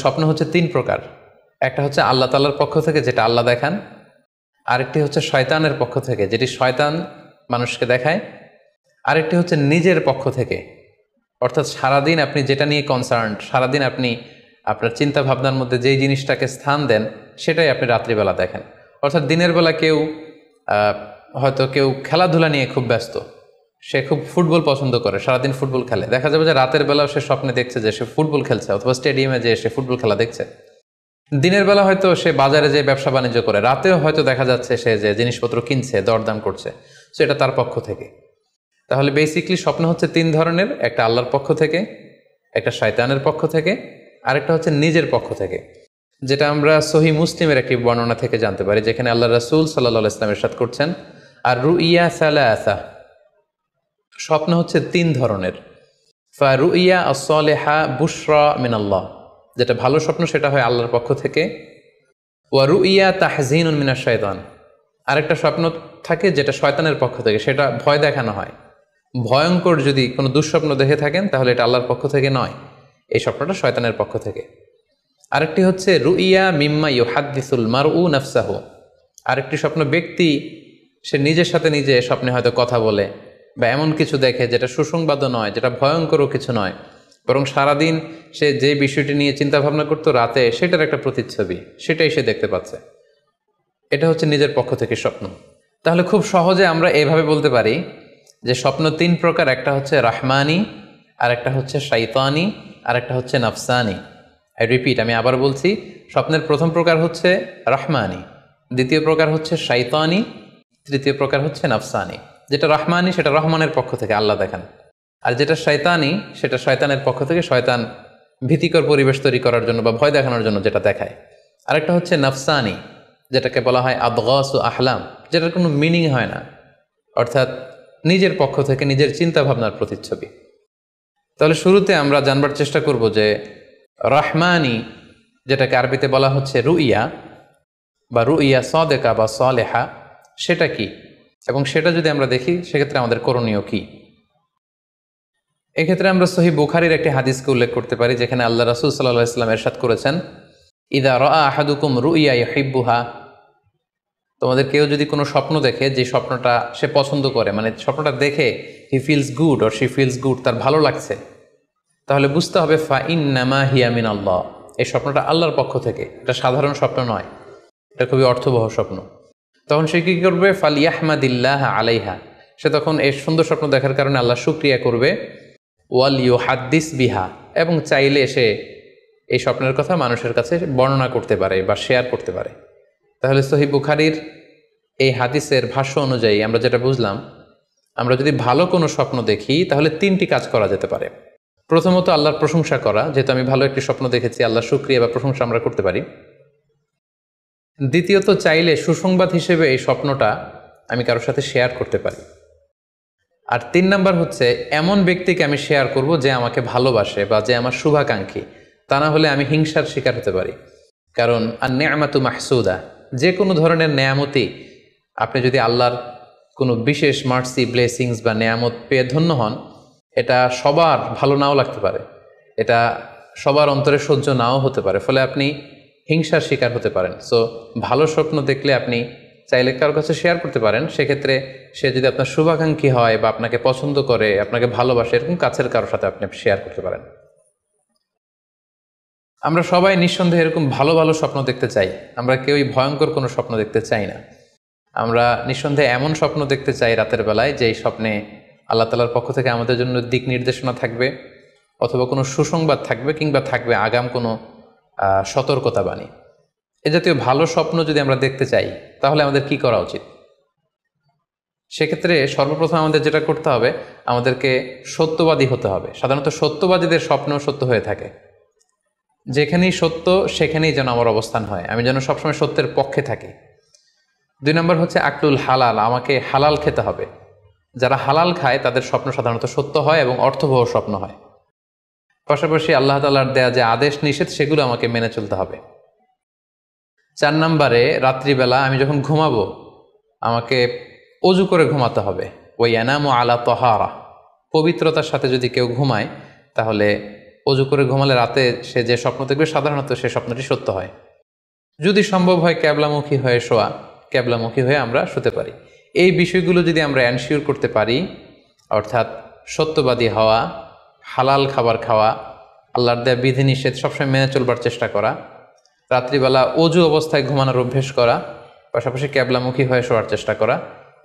স্বপ্ন হচ্ছে তিন প্রকার। একটা হচ্ছে আল্লাহ তাআলার পক্ষ থেকে, যেটা আল্লাহ দেখান। আরেকটি হচ্ছে শয়তানের পক্ষ থেকে, যেটি শয়তান মানুষকে দেখায়। আরেকটি হচ্ছে নিজের পক্ষ থেকে, অর্থাৎ সারাদিন আপনি যেটা নিয়ে কনসার্ন, সারাদিন আপনি আপনার চিন্তা ভাবনার মধ্যে যেই জিনিসটাকে স্থান দেন, সেটাই আপনি রাত্রিবেলা দেখেন। অর্থাৎ দিনের বেলা হয়তো কেউ খেলাধুলা নিয়ে খুব ব্যস্ত, সে খুব ফুটবল পছন্দ করে, সারাদিন ফুটবল খেলে। দেখা যাবে যে রাতের বেলাও সে স্বপ্নে দেখছে যে সে ফুটবল খেলছে, অথবা স্টেডিয়ামে যে সে ফুটবল খেলা দেখছে। দিনের বেলা হয়তো সে বাজারে যে ব্যবসা বাণিজ্য করে, রাতেও হয়তো দেখা যাচ্ছে সে যে জিনিসপত্র কিনছে, দরদাম করছে। সো এটা তার পক্ষ থেকে। তাহলে বেসিকলি স্বপ্ন হচ্ছে তিন ধরনের, একটা আল্লাহর পক্ষ থেকে, একটা শয়তানের পক্ষ থেকে, আরেকটা হচ্ছে নিজের পক্ষ থেকে, যেটা আমরা সহিহ মুসলিমের একটি বর্ণনা থেকে জানতে পারি, যেখানে আল্লাহ রাসূল সাল্লাল্লাহু আলাইহি ওয়াসাল্লাম ইরশাদ করছেন, আর রুইয়া সালাসা, স্বপ্ন হচ্ছে তিন ধরনের। ফারুইয়া আস-সালিহা বুশরা মিনাল্লাহ, যেটা ভালো স্বপ্ন সেটা হয় আল্লাহর পক্ষ থেকে। ওয়া রুইয়া তাহজিনুন মিনাশ শাইতান, আরেকটা স্বপ্ন থাকে যেটা শয়তানের পক্ষ থেকে, সেটা ভয় দেখানো হয়। ভয়ঙ্কর যদি কোনো দুঃস্বপ্ন দেখে থাকেন তাহলে এটা আল্লাহর পক্ষ থেকে নয়, এই স্বপ্নটা শয়তানের পক্ষ থেকে। আরেকটি হচ্ছে রুইয়া মিম্মা ইউহাদ্দিসুল মারউ নাফসাহু, আরেকটি স্বপ্ন ব্যক্তি সে নিজের সাথে নিজে স্বপ্নে হয়তো কথা বলে বা এমন কিছু দেখে যেটা সুসংবাদও নয়, যেটা ভয়ঙ্করও কিছু নয়, বরং সারাদিন সে যে বিষয়টি নিয়ে চিন্তা ভাবনা করতো, রাতে সেটার একটা প্রতিচ্ছবি, সেটাই সে দেখতে পাচ্ছে। এটা হচ্ছে নিজের পক্ষ থেকে স্বপ্ন। তাহলে খুব সহজে আমরা এইভাবে বলতে পারি যে স্বপ্ন তিন প্রকার, একটা হচ্ছে রাহমানি, আর একটা হচ্ছে শাইতানি, আর একটা হচ্ছে নাফসানি। আমি আবার বলছি, স্বপ্নের প্রথম প্রকার হচ্ছে রাহমানি, দ্বিতীয় প্রকার হচ্ছে শাইতানি, তৃতীয় প্রকার হচ্ছে নাফসানি। যেটা রাহমানি সেটা রহমানের পক্ষ থেকে, আল্লাহ দেখান। আর যেটা শয়তানি সেটা শয়তানের পক্ষ থেকে, শয়তান ভীতিকর পরিবেশ তৈরি করার জন্য বা ভয় দেখানোর জন্য যেটা দেখায়। আরেকটা হচ্ছে নাফসানি, যেটাকে বলা হয় আদগাস ও আহলাম, যেটার কোনো মিনিং হয় না, অর্থাৎ নিজের পক্ষ থেকে নিজের চিন্তা ভাবনার প্রতিচ্ছবি। তাহলে শুরুতে আমরা জানবার চেষ্টা করব যে রহমানি, যেটাকে আরবিতে বলা হচ্ছে রুইয়া বা রুইয়া সাদেকা বা সালেহা, সেটা কি, এবং সেটা যদি আমরা দেখি সেক্ষেত্রে আমাদের করণীয় কি। এক্ষেত্রে আমরা সহিহ বুখারীর একটি হাদিসকে উল্লেখ করতে পারি, যেখানে আল্লাহ রাসূল সাল্লাল্লাহু আলাইহি ওয়াসাল্লাম ইরশাদ করেছেন, ইযা রাআ আহাদুকুম রুইয়া ইউহিব্বুহা, তোমাদের কেউ যদি কোনো স্বপ্ন দেখে যে স্বপ্নটা সে পছন্দ করে, মানে স্বপ্নটা দেখে he feels good or she feels good, তার ভালো লাগছে, তাহলে বুঝতে হবে ফা ইন্নামা হিয়া মিনাল্লাহ, এই স্বপ্নটা আল্লাহর পক্ষ থেকে, এটা সাধারণ স্বপ্ন নয়, এটা খুবই অর্থবহ স্বপ্ন। তখন সে কী করবে? ফালিয়াহমাদিল্লাহ আলাইহা, সে তখন এই সুন্দর স্বপ্ন দেখার কারণে আল্লাহ শুকরিয়া করবে। ওয়াল ইউহাদ্দিস বিহা, এবং চাইলে সে এই স্বপ্নের কথা মানুষের কাছে বর্ণনা করতে পারে বা শেয়ার করতে পারে। তাহলে সহিহ বুখারীর এই হাদিসের ভাষ্য অনুযায়ী আমরা যেটা বুঝলাম, আমরা যদি ভালো কোনো স্বপ্ন দেখি তাহলে তিনটি কাজ করা যেতে পারে। প্রথমত আল্লাহর প্রশংসা করা, যেহেতু আমি ভালো একটি স্বপ্ন দেখেছি, আল্লাহর শুকরিয়া বা প্রশংসা আমরা করতে পারি। দ্বিতীয়ত চাইলে সুসংবাদ হিসেবে এই স্বপ্নটা আমি কারোর সাথে শেয়ার করতে পারি। আর তিন নাম্বার হচ্ছে এমন ব্যক্তিকে আমি শেয়ার করব যে আমাকে ভালোবাসে বা যে আমার শুভাকাঙ্ক্ষী, তা না হলে আমি হিংসার শিকার হতে পারি। কারণ আন-নি'মাতু মাহসুদা, যে কোনো ধরনের নেয়ামতি, আপনি যদি আল্লাহর কোনো বিশেষ মার্সি, ব্লেসিংস বা নেয়ামত পেয়ে ধন্য হন, এটা সবার ভালো নাও লাগতে পারে, এটা সবার অন্তরে সহ্য নাও হতে পারে, ফলে আপনি হিংসার শিকার হতে পারেন। সো ভালো স্বপ্ন দেখলে আপনি চাইলে কারোর কাছে শেয়ার করতে পারেন, সেক্ষেত্রে সে যদি আপনার শুভাকাঙ্ক্ষী হয় বা আপনাকে পছন্দ করে, আপনাকে ভালোবাসে, এরকম কাছের কারোর সাথে আপনি শেয়ার করতে পারেন। আমরা সবাই নিঃসন্দেহে এরকম ভালো ভালো স্বপ্ন দেখতে চাই, আমরা কেউই ভয়ঙ্কর কোনো স্বপ্ন দেখতে চাই না। আমরা নিঃসন্দেহে এমন স্বপ্ন দেখতে চাই রাতের বেলায় যেই স্বপ্নে আল্লাহ তাআলার পক্ষ থেকে আমাদের জন্য দিক নির্দেশনা থাকবে, অথবা কোনো সুসংবাদ থাকবে, কিংবা থাকবে আগাম কোনো সতর্কতা বাণী। এ জাতীয় ভালো স্বপ্ন যদি আমরা দেখতে চাই তাহলে আমাদের কি করা উচিত? সেক্ষেত্রে সর্বপ্রথম আমাদের যেটা করতে হবে, আমাদেরকে সত্যবাদী হতে হবে। সাধারণত সত্যবাদীদের স্বপ্ন সত্য হয়ে থাকে। যেখানেই সত্য সেখানেই যেন আমার অবস্থান হয়, আমি যেন সবসময় সত্যের পক্ষে থাকি। 2 নম্বর হচ্ছে আকলুল হালাল, আমাকে হালাল খেতে হবে। যারা হালাল খায় তাদের স্বপ্ন সাধারণত সত্য হয় এবং অর্থবহ স্বপ্ন হয়। পাশাপাশি আল্লাহ তাআলার দেয়া যে আদেশ নিষেধ সেগুলো আমাকে মেনে চলতে হবে। 4 নম্বরে রাত্রিবেলা আমি যখন ঘুমাবো আমাকে অজু করে ঘুমাতে হবে। ওয়ায়ানামু আলা তাহারা, পবিত্রতার সাথে যদি কেউ ঘুমায় তাহলে অজু করে ঘুমালে রাতে সে যে স্বপ্ন দেখবে সাধারণত সে স্বপ্নটি সত্য হয়। যদি সম্ভব হয় ক্যাবলামুখী হয়ে শোয়া, ক্যাবলামুখী হয়ে আমরা শুতে পারি। এই বিষয়গুলো যদি আমরা এনশিওর করতে পারি, অর্থাৎ সত্যবাদী হওয়া, হালাল খাবার খাওয়া, আল্লাহর দেয়া বিধিনিষেধ সবসময় মেনে চলবার চেষ্টা করা, রাত্রিবেলা অজু অবস্থায় ঘুমানোর অভ্যেস করা, পাশাপাশি ক্যাবলামুখী হয়ে শোয়ার চেষ্টা করা,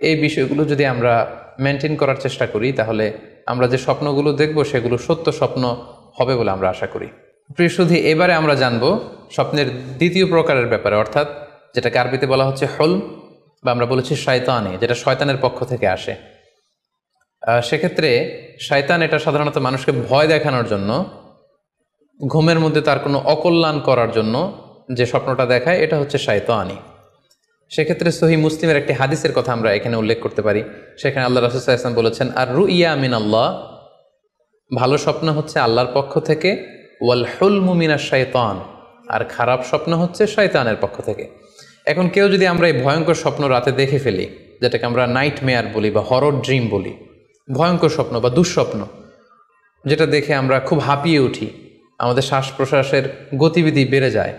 এই বিষয়গুলো যদি আমরা মেনটেন করার চেষ্টা করি তাহলে আমরা যে স্বপ্নগুলো দেখব সেগুলো সত্য স্বপ্ন হবে বলে আমরা আশা করি। প্রিয় সুধী, এবারে আমরা জানব স্বপ্নের দ্বিতীয় প্রকারের ব্যাপারে, অর্থাৎ যেটাকে আরবিতে বলা হচ্ছে হলম, বা আমরা বলেছি শয়তানি, যেটা শয়তানের পক্ষ থেকে আসে। সেক্ষেত্রে শয়তান এটা সাধারণত মানুষকে ভয় দেখানোর জন্য, ঘুমের মধ্যে তার কোনো অকল্যাণ করার জন্য যে স্বপ্নটা দেখায়, এটা হচ্ছে শয়তানি। সেক্ষেত্রে সহিহ মুসলিমের একটি হাদিসের কথা আমরা এখানে উল্লেখ করতে পারি। সেখানে আল্লাহ রাসূল সাল্লাল্লাহু আলাইহি ওয়াসাল্লাম বলেছেন, আর রুইয়া মিন আল্লাহ, ভালো স্বপ্ন হচ্ছে আল্লাহর পক্ষ থেকে, ওয়াল হুলমু মিনাশ শাইতান, আর খারাপ স্বপ্ন হচ্ছে শয়তানের পক্ষ থেকে। এখন কেউ যদি আমরা এই ভয়ঙ্কর স্বপ্ন রাতে দেখে ফেলি, যেটাকে আমরা নাইট মেয়ার বলি বা হরর ড্রিম বলি, ভয়ঙ্কর স্বপ্ন বা দুঃস্বপ্ন, যেটা দেখে আমরা খুব হাঁপিয়ে উঠি, আমাদের শ্বাস প্রশ্বাসের গতিবিধি বেড়ে যায়,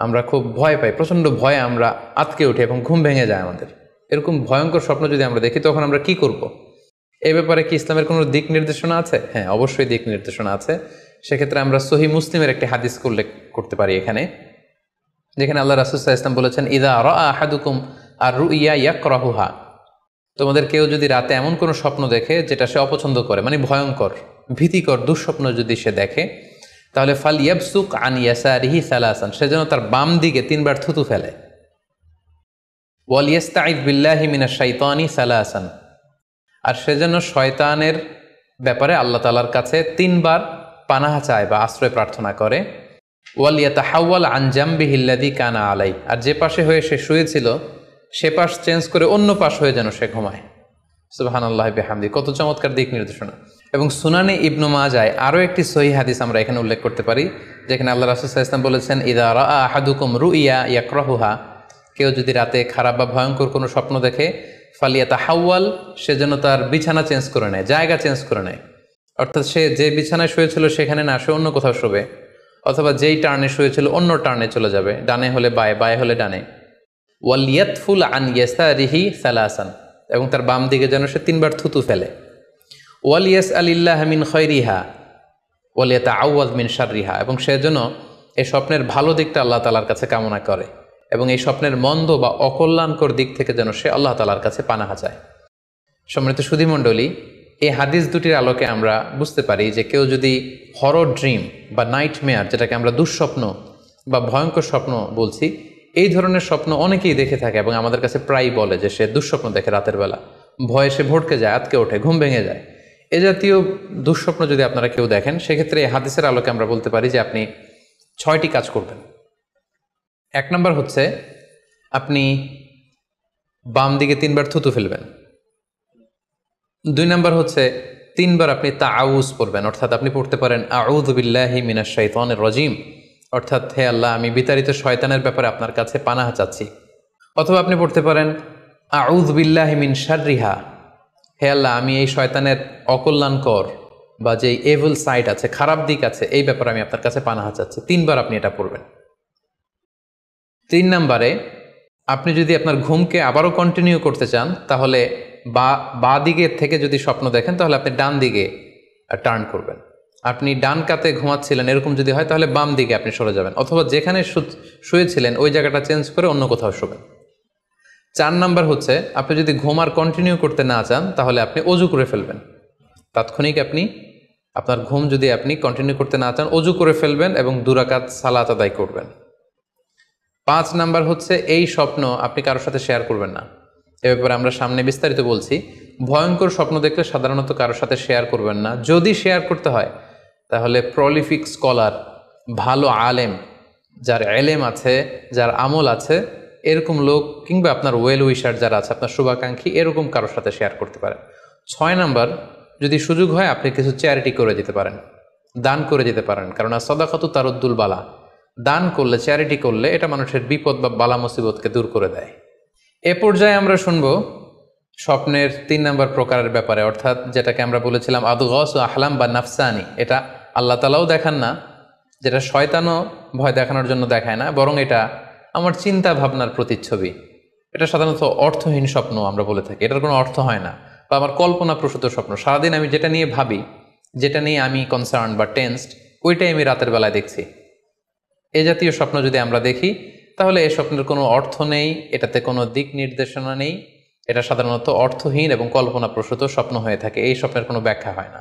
আমরা খুব ভয় পাই, প্রচণ্ড ভয়ে আমরা আতকে উঠি এবং ঘুম ভেঙে যায় আমাদের, এরকম ভয়ঙ্কর স্বপ্ন যদি আমরা দেখি তখন আমরা কি করব? এ ব্যাপারে কি ইসলামের কোনো দিক নির্দেশনা আছে? হ্যাঁ, অবশ্যই দিক নির্দেশনা আছে। সেক্ষেত্রে আমরা সহিহ মুসলিমের একটি হাদিস উল্লেখ করতে পারি এখানে, যেখানে আল্লাহ রাসূল সাল্লাল্লাহু আলাইহি ওয়াসাল্লাম বলেছেন, ইযা রাআ আহাদুকুম আর রুইয়া ইয়াকরাহুহা, তোমাদের কেউ যদি রাতে এমন কোনো স্বপ্ন দেখে যেটা সে অপছন্দ করে, মানে ভয়ঙ্কর ভীতিকর দুঃস্বপ্ন যদি সে দেখে, তাহলে ফাল ইয়াবসুক আন ইয়াসারিহি সালাসান, সে যেন তার বাম দিকে 3 বার থুতু ফেলে। ওয়াল ইস্তাইয বিল্লাহি মিনাশ শাইতানি সালাসান, আর সে যেন শয়তানের ব্যাপারে আল্লাহ তাআলার কাছে 3 বার পানাহ চায় বা আশ্রয় প্রার্থনা করে। ওয়াল ইয়াতাহাওয়াল আন জামবিহি আল্লাযী কানা আলাই, আর যে পাশে হয়ে সে শুয়েছিল সে পাশ চেঞ্জ করে অন্য পাশ হয়ে যেন সে ঘুমায়। সুবহানাল্লাহি বিহামদি, কত চমৎকার দিক নির্দেশনা। এবং সুনানে ইবনু মাজায় আরও একটি সহিহ হাদিস আমরা এখানে উল্লেখ করতে পারি, যেখানে আল্লাহ রাসূল সাল্লাল্লাহু আলাইহি ওয়াসাল্লাম বলেছেন, ইযা রাআ আহাদুকুম রুইয়া ইয়াকরাহুহা, কেউ যদি রাতে খারাপ বা ভয়ঙ্কর কোনো স্বপ্ন দেখে, ফালিয়াতাহাওয়াল, সে যেন তার বিছানা চেঞ্জ করে নেয়, জায়গা চেঞ্জ করে নেয়। অর্থাৎ সে যে বিছানায় শুয়েছিল সেখানে না, সে অন্য কোথাও শোবে, অথবা যেই টার্নে শুয়েছিল অন্য টার্নে চলে যাবে, ডানে হলে বায়ে, বায়ে হলে ডানে। ওয়াল ইয়াতফুল আন ইয়াসারিহি সালাসান, এবং তার বাম দিকে যেন সে 3 বার থুতু ফেলে। ওয়াল ইয়াসআলিল্লাহ মিন খায়রিহা ওয়াল ইয়াতাআওয়ায মিন শাররিহা, এবং সে যেন এই স্বপ্নের ভালো দিকটা আল্লাহ তাআলার কাছে কামনা করে, এবং এই স্বপ্নের মন্দ বা অকল্যাণকর দিক থেকে যেন সে আল্লাহ তাআলার কাছে পানাহা চায়। সম্মানিত সুধীমণ্ডলী, এই হাদিস দুটির আলোকে আমরা বুঝতে পারি যে কেউ যদি হরর ড্রিম বা নাইট মেয়ার, যেটাকে আমরা দুঃস্বপ্ন বা ভয়ঙ্কর স্বপ্ন বলছি, এই ধরনের স্বপ্ন অনেকেই দেখে থাকে এবং আমাদের কাছে প্রায়ই বলে যে সে দুঃস্বপ্ন দেখে রাতের বেলা, ভয়ে সে ভড়কে যায়, আতকে ওঠে, ঘুম ভেঙে যায়। এ জাতীয় দুঃস্বপ্ন যদি আপনারা কেউ দেখেন, সেক্ষেত্রে এই হাদিসের আলোকে আমরা বলতে পারি যে আপনি 6টি কাজ করবেন। 1 নম্বর হচ্ছে আপনি বাম দিকে 3 বার থুতু ফেলবেন। 2 নম্বর হচ্ছে 3 বার আপনি তাআউজ পড়বেন, অর্থাৎ আপনি পড়তে পারেন আউযু বিল্লাহি মিনাশ শাইতানির রাজিম, অর্থাৎ হে আল্লাহ, আমি বিতাড়িত শয়তানের ব্যাপারে আপনার কাছে পানাহ চাচ্ছি। অথবা আপনি পড়তে পারেন আউযু বিল্লাহি মিন শাররিহা, হে আল্লাহ, আমি এই শয়তানের অকল্যাণকর বা যেই এভিল সাইড আছে, খারাপ দিক আছে, এই ব্যাপারে আমি আপনার কাছে পানাহ চাচ্ছি। 3 বার আপনি এটা পড়বেন। 3 নম্বরে আপনি যদি আপনার ঘুমকে আবারও কন্টিনিউ করতে চান, তাহলে বা দিকের থেকে যদি স্বপ্ন দেখেন তাহলে আপনি ডান দিকে টার্ন করবেন। আপনি ডান কাতে ঘুমাচ্ছিলেন এরকম যদি হয়, তাহলে বাম দিকে আপনি সরে যাবেন, অথবা যেখানে শুয়েছিলেন ওই জায়গাটা চেঞ্জ করে অন্য কোথাও শোবেন। 4 নম্বর হচ্ছে আপনি যদি ঘুম আর কন্টিনিউ করতে না চান, তাহলে আপনি অজু করে ফেলবেন। তাৎক্ষণিক আপনি আপনার ঘুম যদি আপনি কন্টিনিউ করতে না চান, অজু করে ফেলবেন এবং 2 রাকাত সালাত আদায় করবেন। 5 নাম্বার হচ্ছে এই স্বপ্ন আপনি কারোর সাথে শেয়ার করবেন না। এ ব্যাপারে আমরা সামনে বিস্তারিত বলছি। ভয়ঙ্কর স্বপ্ন দেখলে সাধারণত কারোর সাথে শেয়ার করবেন না। যদি শেয়ার করতে হয় তাহলে প্রলিফিক স্কলার, ভালো আলেম, যার এলেম আছে, যার আমল আছে, এরকম লোক, কিংবা আপনার ওয়েল উইশার যারা আছে, আপনার শুভাকাঙ্ক্ষী, এরকম কারোর সাথে শেয়ার করতে পারেন। 6 নাম্বার, যদি সুযোগ হয় আপনি কিছু চ্যারিটি করে যেতে পারেন, দান করে যেতে পারেন, কারণ সাদাকাতু তারুদ্দুল বালা, দান করলে, চ্যারিটি করলে এটা মানুষের বিপদ বা বালা মুসিবতকে দূর করে দেয়। এ পর্যায়ে আমরা শুনব স্বপ্নের 3 নম্বর প্রকারের ব্যাপারে, অর্থাৎ যেটাকে আমরা বলেছিলাম আদগাস ও আহলাম বা নাফসানি, এটা আল্লাহ তালাও দেখান না, যেটা শয়তানও ভয় দেখানোর জন্য দেখায় না, বরং এটা আমার চিন্তা ভাবনার প্রতিচ্ছবি। এটা সাধারণত অর্থহীন স্বপ্ন আমরা বলে থাকি, এটার কোনো অর্থ হয় না, বা আমার কল্পনা প্রসূত স্বপ্ন। সারাদিন আমি যেটা নিয়ে ভাবি, যেটা নিয়ে আমি কনসার্ন বা টেন্সড, ওইটাই আমি রাতের বেলায় দেখছি। এ জাতীয় স্বপ্ন যদি আমরা দেখি, তাহলে এই স্বপ্নের কোনো অর্থ নেই, এটাতে কোনো দিক নির্দেশনা নেই, এটা সাধারণত অর্থহীন এবং কল্পনা প্রসূত স্বপ্ন হয়ে থাকে। এই স্বপ্নের কোনো ব্যাখ্যা হয় না।